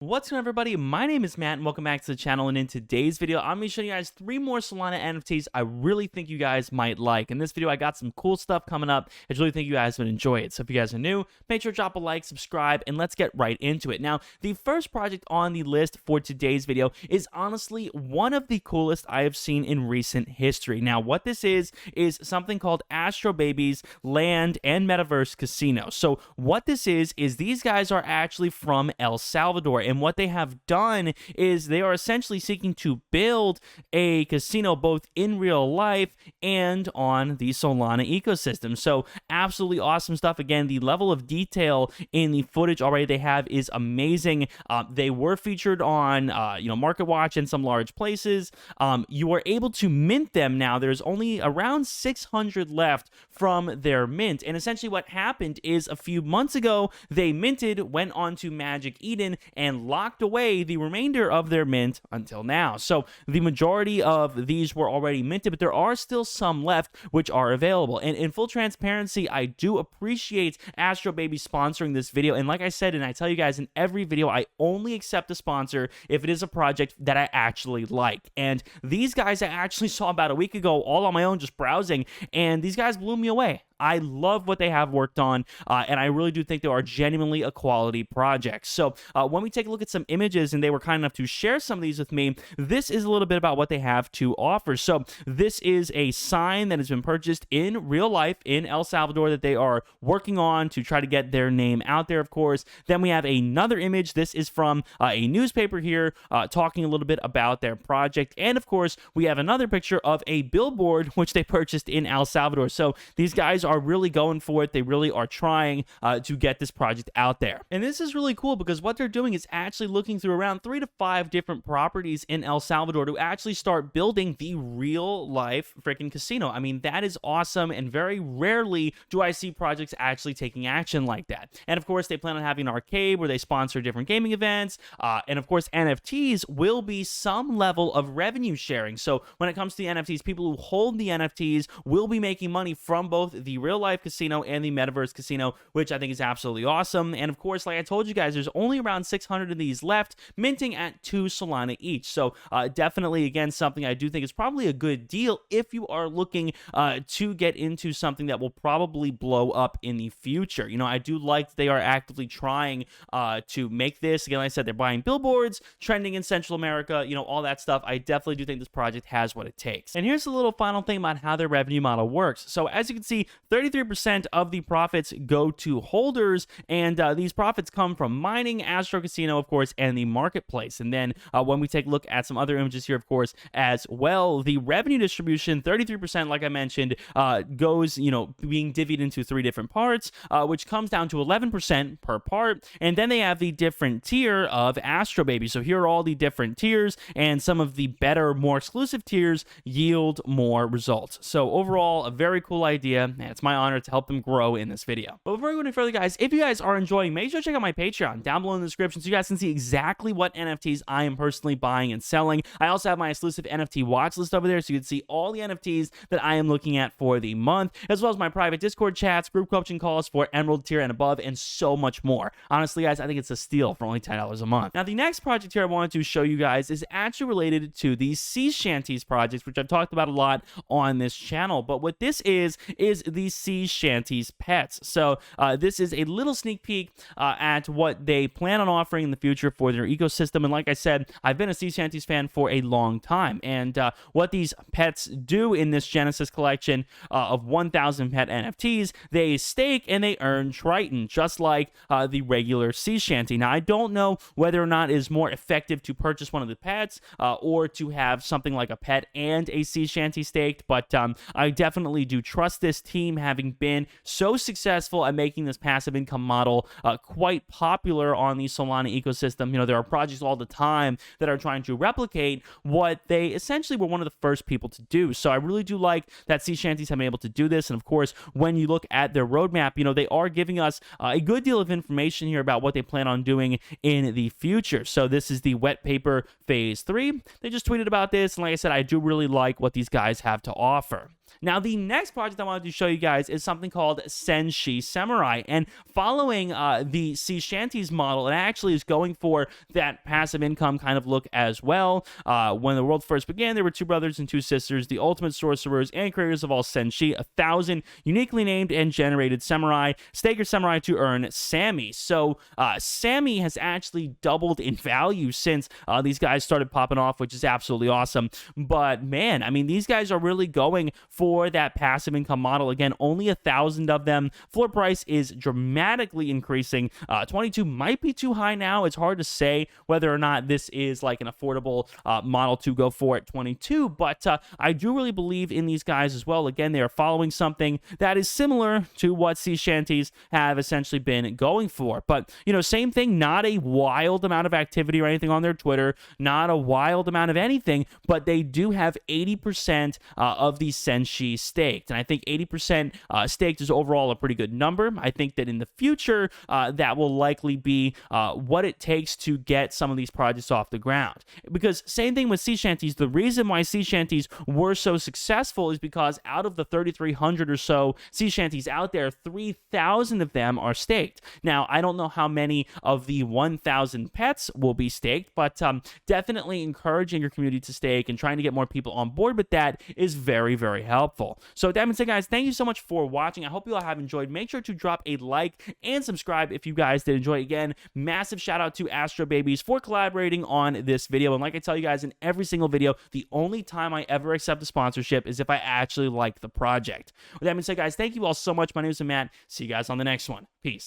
What's going on, everybody? My name is Matt and welcome back to the channel. And in today's video, I'm going to be showing you guys 3 more Solana NFTs I really think you guys might like. In this video, I got some cool stuff coming up. I really think you guys would enjoy it. So if you guys are new, make sure to drop a like, subscribe, and let's get right into it. Now, the first project on the list for today's video is honestly one of the coolest I have seen in recent history. Now, what this is something called Astrobaby's Land and Metaverse Casino. So what this is these guys are actually from El Salvador. And what they have done is they are essentially seeking to build a casino both in real life and on the Solana ecosystem. So absolutely awesome stuff. Again, the level of detail in the footage already they have is amazing. They were featured on Market Watch in some large places. You are able to mint them now. There's only around 600 left from their mint. And essentially what happened is a few months ago, they minted, went on to Magic Eden, and locked away the remainder of their mint until now. So the majority of these were already minted, but there are still some left which are available. And in full transparency, I do appreciate Astrobaby sponsoring this video. And like I said, and I tell you guys in every video, I only accept a sponsor if it is a project that I actually like. And these guys I actually saw about a week ago all on my own just browsing, and these guys blew me away. I love what they have worked on, and I really do think they are genuinely a quality project. So when we take a look at some images, and they were kind enough to share some of these with me, this is a little bit about what they have to offer. So this is a sign that has been purchased in real life in El Salvador that they are working on to try to get their name out there, of course. Then we have another image. This is from a newspaper here talking a little bit about their project. And of course, we have another picture of a billboard which they purchased in El Salvador. So these guys are really going for it. They really are trying to get this project out there. And this is really cool because what they're doing is actually looking through around 3 to 5 different properties in El Salvador to actually start building the real life freaking casino. I mean, that is awesome, and very rarely do I see projects actually taking action like that. And of course, they plan on having an arcade where they sponsor different gaming events. And of course, NFTs will be some level of revenue sharing. So when it comes to the NFTs, people who hold the NFTs will be making money from both the real life casino and the metaverse casino, which I think is absolutely awesome. And of course, like I told you guys, there's only around 600 of these left, minting at 2 Solana each. So definitely, again, something I do think is probably a good deal if you are looking to get into something that will probably blow up in the future. You know, I do like that they are actively trying to make this. Again, like I said, they're buying billboards, trending in Central America, you know, all that stuff. I definitely do think this project has what it takes. And here's a little final thing about how their revenue model works. So as you can see, 33% of the profits go to holders, and these profits come from mining, Astro Casino, of course, and the marketplace. And then when we take a look at some other images here, of course, as well, the revenue distribution, 33%, like I mentioned, goes, being divvied into 3 different parts, which comes down to 11% per part. And then they have the different tier of Astrobaby. So here are all the different tiers, and some of the better, more exclusive tiers yield more results. So overall, a very cool idea, and it's my honor to help them grow in this video. But before we go any further, guys, if you guys are enjoying, make sure to check out my Patreon down below in the description so you guys can see exactly what NFTs I am personally buying and selling. I also have my exclusive NFT watch list over there so you can see all the NFTs that I am looking at for the month, as well as my private Discord chats, group coaching calls for Emerald tier and above, and so much more. Honestly, guys, I think it's a steal for only $10 a month. Now, the next project here I wanted to show you guys is actually related to the Sea Shanties projects, which I've talked about a lot on this channel. But what this is the Sea Shanties pets. So this is a little sneak peek at what they plan on offering in the future for their ecosystem. And like I said, I've been a Sea Shanties fan for a long time. And what these pets do in this Genesis collection of 1,000 pet NFTs, they stake and they earn Triton, just like the regular Sea Shanty. Now, I don't know whether or not it is more effective to purchase one of the pets or to have something like a pet and a Sea Shanty staked, but I definitely do trust this team, having been so successful at making this passive income model quite popular on the Solana ecosystem. There are projects all the time that are trying to replicate what they essentially were one of the first people to do. So I really do like that Sea Shanties have been able to do this. And of course, when you look at their roadmap, they are giving us a good deal of information here about what they plan on doing in the future. So this is the wet paper phase 3. They just tweeted about this, and like I said, I do really like what these guys have to offer. Now, the next project I wanted to show you guys is something called Senshi Samurai. And following the sea shanties model, it actually is going for that passive income kind of look as well. When the world first began, there were 2 brothers and 2 sisters, the ultimate sorcerers and creators of all Senshi, 1,000 uniquely named and generated samurai. Stake your samurai to earn Sammy. So Sammy has actually doubled in value since these guys started popping off, which is absolutely awesome. But man, I mean, these guys are really going for that passive income model. Again, only 1,000 of them. Floor price is dramatically increasing. 22 might be too high now. It's hard to say whether or not this is like an affordable model to go for at 22, but I do really believe in these guys as well. Again, they are following something that is similar to what sea shanties have essentially been going for. But, you know, same thing, not a wild amount of activity or anything on their Twitter, not a wild amount of anything, but they do have 80% of the Senshi staked. And I think 80% staked is overall a pretty good number. I think that in the future, that will likely be what it takes to get some of these projects off the ground. Because same thing with sea shanties, the reason why sea shanties were so successful is because out of the 3,300 or so sea shanties out there, 3,000 of them are staked. Now, I don't know how many of the 1,000 pets will be staked, but definitely encouraging your community to stake and trying to get more people on board with that is very, very helpful. So with that being said, guys, thank you so much for watching. I hope you all have enjoyed. Make sure to drop a like and subscribe if you guys did enjoy. Again, massive shout out to Astrobaby for collaborating on this video. And like I tell you guys in every single video, the only time I ever accept a sponsorship is if I actually like the project. With that being said, guys, thank you all so much. My name is Matt. See you guys on the next one. Peace.